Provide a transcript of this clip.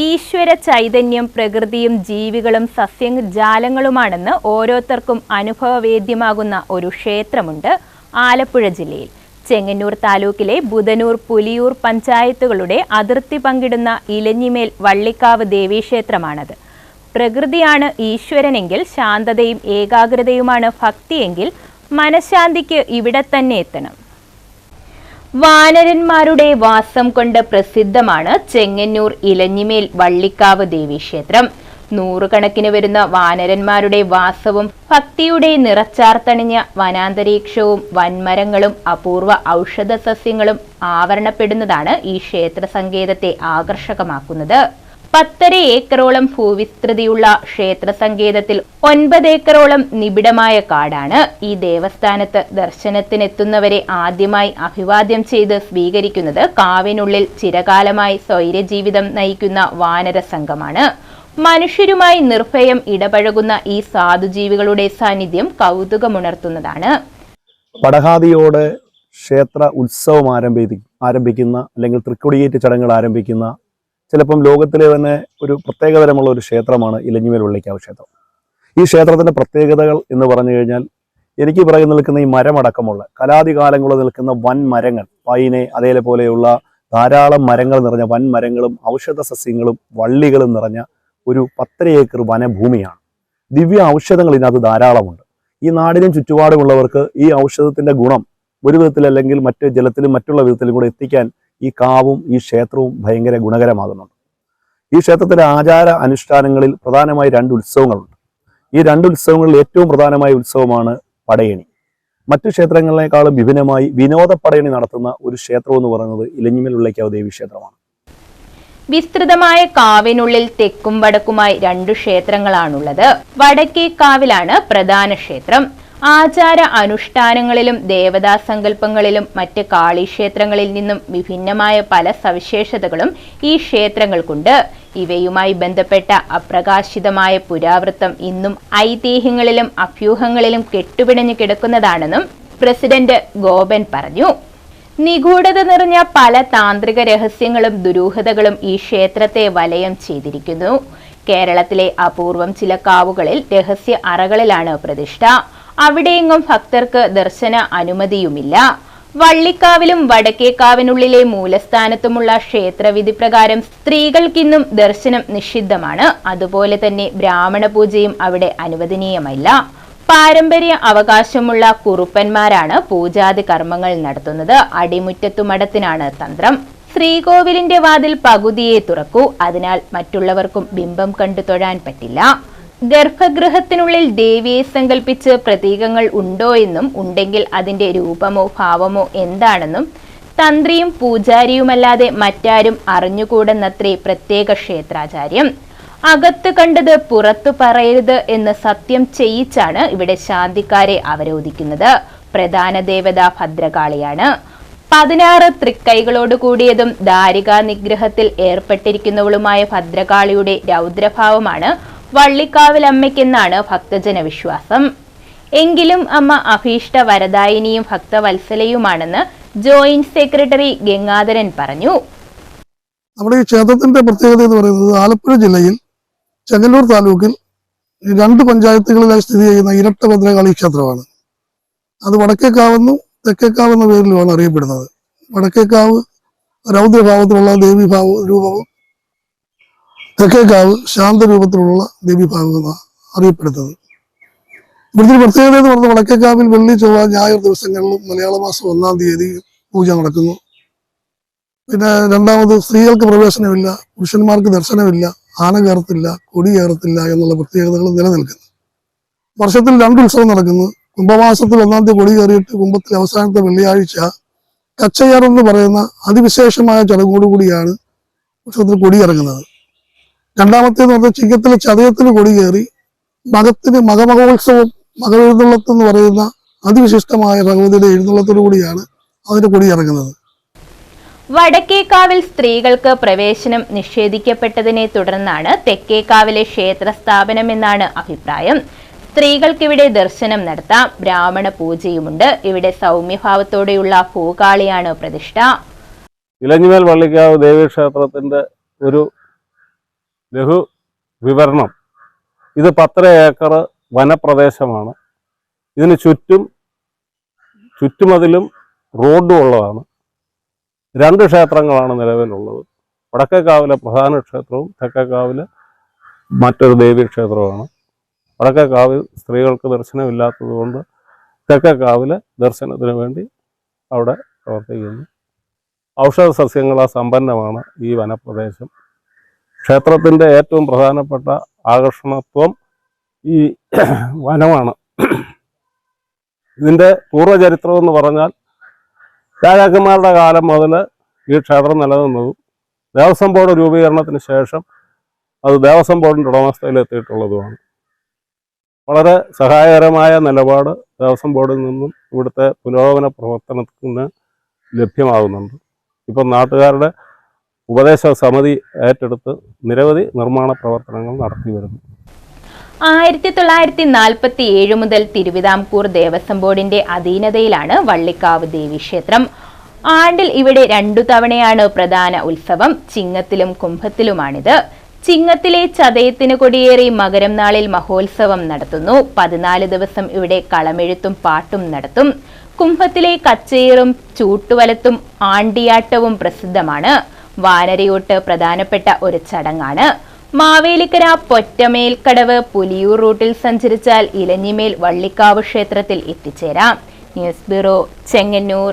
ഈശ്വര ചൈതന്യം പ്രകൃതിയും ജീവികളും സസ്യജാലങ്ങളുമാണെന്ന് ഓരോരുത്തർക്കും അനുഭവവേദ്യമാകുന്ന ഒരു ക്ഷേത്രമുണ്ട് ആലപ്പുഴ ജില്ലയിൽ. ചെങ്ങന്നൂർ താലൂക്കിലെ ബുധനൂർ, പുലിയൂർ പഞ്ചായത്തുകളുടെ അതിർത്തി പങ്കിടുന്ന ഇലഞ്ഞിമേൽ വള്ളിക്കാവ് ദേവീക്ഷേത്രമാണത്. പ്രകൃതിയാണ് ഈശ്വരനെങ്കിൽ ശാന്തതയും ഏകാഗ്രതയുമാണ് ഭക്തിയെങ്കിൽ മനഃശാന്തിക്ക് ഇവിടെ തന്നെ എത്തണം. വാനരന്മാരുടെ വാസം കൊണ്ട് പ്രസിദ്ധമാണ് ചെങ്ങന്നൂർ ഇലഞ്ഞിമേൽ വള്ളിക്കാവ് ദേവീക്ഷേത്രം. നൂറുകണക്കിന് വരുന്ന വാനരന്മാരുടെ വാസവും ഭക്തിയുടെ നിറച്ചാർത്തണിഞ്ഞ വനാന്തരീക്ഷവും വൻമരങ്ങളും അപൂർവ ഔഷധ സസ്യങ്ങളും ആവരണപ്പെടുന്നതാണ് ഈ ക്ഷേത്ര സങ്കേതത്തെ ആകർഷകമാക്കുന്നത്. 10.5 ഏക്കറോളം ഭൂവിസ്തൃതിയുള്ള ക്ഷേത്ര സങ്കേതത്തിൽ 9 ഏക്കറോളം നിബിഡമായ കാടാണ്. ഈ ദേവസ്ഥാനത്ത് ദർശനത്തിനെത്തുന്നവരെ ആദ്യമായി അഭിവാദ്യം ചെയ്ത് സ്വീകരിക്കുന്നത് കാവിനുള്ളിൽ ചിരകാലമായി സ്വൈരജീവിതം നയിക്കുന്ന വാനര സംഘമാണ്. മനുഷ്യരുമായി നിർഭയം ഇടപഴകുന്ന ഈ സാധുജീവികളുടെ സാന്നിധ്യം കൗതുകമുണർത്തുന്നതാണ്. വടഹാദിയോടെ ക്ഷേത്ര ഉത്സവം ആരംഭിക്കുന്ന അല്ലെങ്കിൽ തൃക്കൊടിയേറ്റ് ചടങ്ങുകൾ ആരംഭിക്കുന്ന ചിലപ്പം ലോകത്തിലെ തന്നെ ഒരു പ്രത്യേകതരമുള്ള ഒരു ക്ഷേത്രമാണ് ഇലഞ്ഞിമേൽ വള്ളിക്കാവ് ക്ഷേത്രം. ഈ ക്ഷേത്രത്തിൻ്റെ പ്രത്യേകതകൾ എന്ന് പറഞ്ഞു കഴിഞ്ഞാൽ എനിക്ക് പിറകെ നിൽക്കുന്ന ഈ മരമടക്കമുള്ള കലാതികാലങ്ങളിൽ നിൽക്കുന്ന വൻ മരങ്ങൾ, പൈനെ അതേപോലെയുള്ള ധാരാളം മരങ്ങൾ നിറഞ്ഞ വൻ മരങ്ങളും ഔഷധ സസ്യങ്ങളും വള്ളികളും നിറഞ്ഞ ഒരു 10 ഏക്കർ വനഭൂമിയാണ്. ദിവ്യ ഔഷധങ്ങൾ ഇതിനകത്ത് ധാരാളമുണ്ട്. ഈ നാടിനും ചുറ്റുപാടുമുള്ളവർക്ക് ഈ ഔഷധത്തിൻ്റെ ഗുണം ഒരു വിധത്തിൽ അല്ലെങ്കിൽ മറ്റ് ജലത്തിലും മറ്റുള്ള വിധത്തിലും കൂടെ എത്തിക്കാൻ ഈ കാവും ഈ ക്ഷേത്രവും ഭയങ്കര ഗുണകരമാകുന്നുണ്ട്. ഈ ക്ഷേത്രത്തിലെ ആചാര അനുഷ്ഠാനങ്ങളിൽ പ്രധാനമായി 2 ഉത്സവങ്ങളുണ്ട്. ഈ 2 ഉത്സവങ്ങളിൽ ഏറ്റവും പ്രധാനമായ ഉത്സവമാണ് പടയണി. മറ്റു ക്ഷേത്രങ്ങളെക്കാളും വിഭിന്നമായി വിനോദ പടയണി നടത്തുന്ന ഒരു ക്ഷേത്രം എന്ന് പറയുന്നത് ഇലഞ്ഞിമേൽ വള്ളിക്കാവ് ദേവി ക്ഷേത്രമാണ്. വിസ്തൃതമായ കാവിനുള്ളിൽ തെക്കും വടക്കുമായി 2 ക്ഷേത്രങ്ങളാണുള്ളത്. വടക്കേ കാവിലാണ് പ്രധാന ക്ഷേത്രം. ആചാര അനുഷ്ഠാനങ്ങളിലും ദേവതാ സങ്കല്പങ്ങളിലും മറ്റ് കാളീക്ഷേത്രങ്ങളിൽ നിന്നും വിഭിന്നമായ പല സവിശേഷതകളും ഈ ക്ഷേത്രങ്ങൾക്കുണ്ട്. ഇവയുമായി ബന്ധപ്പെട്ട അപ്രകാശിതമായ പുരാവൃത്തം ഇന്നും ഐതിഹ്യങ്ങളിലും അഭ്യൂഹങ്ങളിലും കെട്ടുപിണഞ്ഞു കിടക്കുന്നതാണെന്നും പ്രസിഡന്റ് ഗോപൻ പറഞ്ഞു. നിഗൂഢത നിറഞ്ഞ പല താന്ത്രിക രഹസ്യങ്ങളും ദുരൂഹതകളും ഈ ക്ഷേത്രത്തെ വലയം ചെയ്തിരിക്കുന്നു. കേരളത്തിലെ അപൂർവം ചില കാവുകളിൽ രഹസ്യ അറകളിലാണ് പ്രതിഷ്ഠ. അവിടെയെങ്ങും ഭക്തർക്ക് ദർശന അനുമതിയുമില്ല. വള്ളിക്കാവിലും വടക്കേക്കാവിനുള്ളിലെ മൂലസ്ഥാനത്തുമുള്ള ക്ഷേത്രവിധി പ്രകാരം സ്ത്രീകൾക്കിന്നും ദർശനം നിഷിദ്ധമാണ്. അതുപോലെ തന്നെ ബ്രാഹ്മണ പൂജയും അവിടെ അനുവദനീയമല്ല. പാരമ്പര്യ അവകാശമുള്ള കുറുപ്പന്മാരാണ് പൂജാതി കർമ്മങ്ങൾ നടത്തുന്നത്. അടിമുറ്റത്തു മഠത്തിനാണ് തന്ത്രം. ശ്രീകോവിലിന്റെ വാതിൽ പകുതിയെ തുറക്കൂ, അതിനാൽ മറ്റുള്ളവർക്കും ബിംബം കണ്ടു തൊഴാൻ പറ്റില്ല. ഗർഭഗൃഹത്തിനുള്ളിൽ ദേവിയെ സങ്കല്പിച്ച് പ്രതീകങ്ങൾ ഉണ്ടോ എന്നും ഉണ്ടെങ്കിൽ അതിന്റെ രൂപമോ ഭാവമോ എന്താണെന്നും തന്ത്രിയും പൂജാരിയുമല്ലാതെ മറ്റാരും അറിഞ്ഞുകൂടെന്നത്രേ പ്രത്യേക ക്ഷേത്രാചാര്യം. അകത്ത് കണ്ടത് പുറത്തു പറയരുത് എന്ന് സത്യം ചെയ്യിച്ചാണ് ഇവിടെ ശാന്തിക്കാരെ അവരോധിക്കുന്നത്. പ്രധാന ദേവത ഭദ്രകാളിയാണ്. 16 തൃക്കൈകളോട് കൂടിയതും ദാരികാ നിഗ്രഹത്തിൽ ഏർപ്പെട്ടിരിക്കുന്നവളുമായ ഭദ്രകാളിയുടെ രൗദ്രഭാവമാണ് വള്ളിക്കാവിലമ്മയ്ക്കെന്നാണ് ഭക്തജന വിശ്വാസം. എങ്കിലും അമ്മ അഭീഷ്ട വരദായിനിയും ഭക്തവത്സലയുമാണെന്ന് ജോയിന്റ് സെക്രട്ടറി ഗംഗാധരൻ പറഞ്ഞു. നമ്മുടെ ഈ ക്ഷേത്രത്തിന്റെ പ്രത്യേകത എന്ന് പറയുന്നത് ആലപ്പുഴ ജില്ലയിൽ ചെങ്ങന്നൂർ താലൂക്കിൽ 2 പഞ്ചായത്തുകളിലായി സ്ഥിതി ചെയ്യുന്ന ഇരട്ട ഭദ്രകാളി ക്ഷേത്രമാണ്. അത് വടക്കേക്കാവെന്നും തെക്കേക്കാവെന്ന പേരിലുമാണ് അറിയപ്പെടുന്നത്. വടക്കേക്കാവ് രൗദ്രഭാവത്തിലുള്ള ദേവീഭാവ രൂപവും തെക്കേക്കാവ് ശാന്തരൂപത്തിലുള്ള ദേവീഭാവം അറിയപ്പെടുന്നത്. ഇവിടുത്തെ പ്രത്യേകത എന്ന് പറഞ്ഞാൽ വടക്കേക്കാവിൽ വെള്ളി, ചൊവ്വ, ഞായർ ദിവസങ്ങളിലും മലയാള മാസം 1-ാം തീയതി പൂജ നടക്കുന്നു. പിന്നെ രണ്ടാമത് സ്ത്രീകൾക്ക് പ്രവേശനമില്ല, പുരുഷന്മാർക്ക് ദർശനമില്ല, ആന കയറത്തില്ല, കൊടി കയറത്തില്ല എന്നുള്ള പ്രത്യേകതകൾ നിലനിൽക്കുന്നു. വർഷത്തിൽ 2 ഉത്സവം നടക്കുന്നു. കുംഭമാസത്തിൽ 1-ാം തീയതി കൊടി കയറിയിട്ട് കുംഭത്തിലെ അവസാനത്തെ വെള്ളിയാഴ്ച കച്ചയ്യാർ എന്ന് പറയുന്ന അതിവിശേഷമായ ചടങ്ങോടുകൂടിയാണ് ഉത്സവത്തിൽ കൊടി ഇറങ്ങുന്നത്. രണ്ടാമത്തേന്ന് പറഞ്ഞാൽ ചിങ്ങത്തിലെ ചതയത്തിന് കൊടി കയറി മകമഹോത്സവം മകഎഴുന്നള്ളത്ത് എന്ന് പറയുന്ന അതിവിശിഷ്ടമായ ഭഗവതിയുടെ എഴുന്നള്ളത്തോടു കൂടിയാണ് അതിന്റെ കൊടി ഇറങ്ങുന്നത്. വടക്കേക്കാവിൽ സ്ത്രീകൾക്ക് പ്രവേശനം നിഷേധിക്കപ്പെട്ടതിനെ തുടർന്നാണ് തെക്കേക്കാവിലെ ക്ഷേത്ര സ്ഥാപനമെന്നാണ് അഭിപ്രായം. സ്ത്രീകൾക്കിവിടെ ദർശനം നടത്താം. ബ്രാഹ്മണ പൂജയുമുണ്ട്. ഇവിടെ സൗമ്യഭാവത്തോടെയുള്ള ഭൂകാളിയാണ് പ്രതിഷ്ഠ. ഇലഞ്ഞിമേൽ വള്ളിക്കാവ് ദേവീക്ഷേത്രത്തിന്റെ ഒരു ലഘു വിവരണം. ഇത് 10 ഏക്കർ വനപ്രദേശമാണ്. ഇതിന് ചുറ്റുമതിലും റോഡും ഉള്ളതാണ്. 2 ക്ഷേത്രങ്ങളാണ് നിലവിലുള്ളത്. വടക്കേക്കാവിലെ പ്രധാന ക്ഷേത്രവും തെക്കേക്കാവിലെ മറ്റൊരു ദേവീക്ഷേത്രവുമാണ്. വടക്കേക്കാവിൽ സ്ത്രീകൾക്ക് ദർശനമില്ലാത്തത് കൊണ്ട് തെക്കേക്കാവിലെ ദർശനത്തിന് വേണ്ടി അവിടെ പ്രവർത്തിക്കുന്നു. ഔഷധ സസ്യങ്ങളാൽ സമ്പന്നമാണ് ഈ വനപ്രദേശം. ക്ഷേത്രത്തിൻ്റെ ഏറ്റവും പ്രധാനപ്പെട്ട ആകർഷണത്വം ഈ വനമാണ്. ഇതിൻ്റെ പൂർവ്വചരിത്രം എന്ന് പറഞ്ഞാൽ രാജാക്കന്മാരുടെ കാലം മുതൽ ഈ ക്ഷേത്രം നിലനിന്നതും ദേവസ്വം ബോർഡ് രൂപീകരണത്തിന് ശേഷം അത് ദേവസ്വം ബോർഡിൻ്റെ ഉടമസ്ഥയിലെത്തിയിട്ടുള്ളതുമാണ്. വളരെ സഹായകരമായ നിലപാട് ദേവസ്വം ബോർഡിൽ നിന്നും ഇവിടുത്തെ പുരോഗമന പ്രവർത്തനത്തിന് ലഭ്യമാകുന്നുണ്ട്. ഇപ്പം നാട്ടുകാരുടെ ഉപദേശ സമിതി ഏറ്റെടുത്ത് നിരവധി നിർമ്മാണ പ്രവർത്തനങ്ങൾ നടത്തി വരുന്നു. 1947 മുതൽ തിരുവിതാംകൂർ ദേവസ്വം ബോർഡിന്റെ അധീനതയിലാണ് വള്ളിക്കാവ് ദേവീക്ഷേത്രം. ആണ്ടിൽ ഇവിടെ 2 തവണയാണ് പ്രധാന ഉത്സവം. ചിങ്ങത്തിലും കുംഭത്തിലുമാണിത്. ചിങ്ങത്തിലെ ചതയത്തിന് കൊടിയേറി മകരം നാളിൽ മഹോത്സവം നടത്തുന്നു. 14 ദിവസം ഇവിടെ കളമെഴുത്തും പാട്ടും നടത്തും. കുംഭത്തിലെ കച്ചേറും ചൂട്ടുവലത്തും ആണ്ടിയാട്ടവും പ്രസിദ്ധമാണ്. വാനരയോട്ട് പ്രധാനപ്പെട്ട ഒരു ചടങ്ങാണ്. മാവേലിക്കര പൊറ്റമേൽക്കടവ് പുലിയൂർ റൂട്ടിൽ സഞ്ചരിച്ചാൽ ഇലഞ്ഞിമേൽ വള്ളിക്കാവ് ക്ഷേത്രത്തിൽ എത്തിച്ചേരാം. News bureau, Chengannur.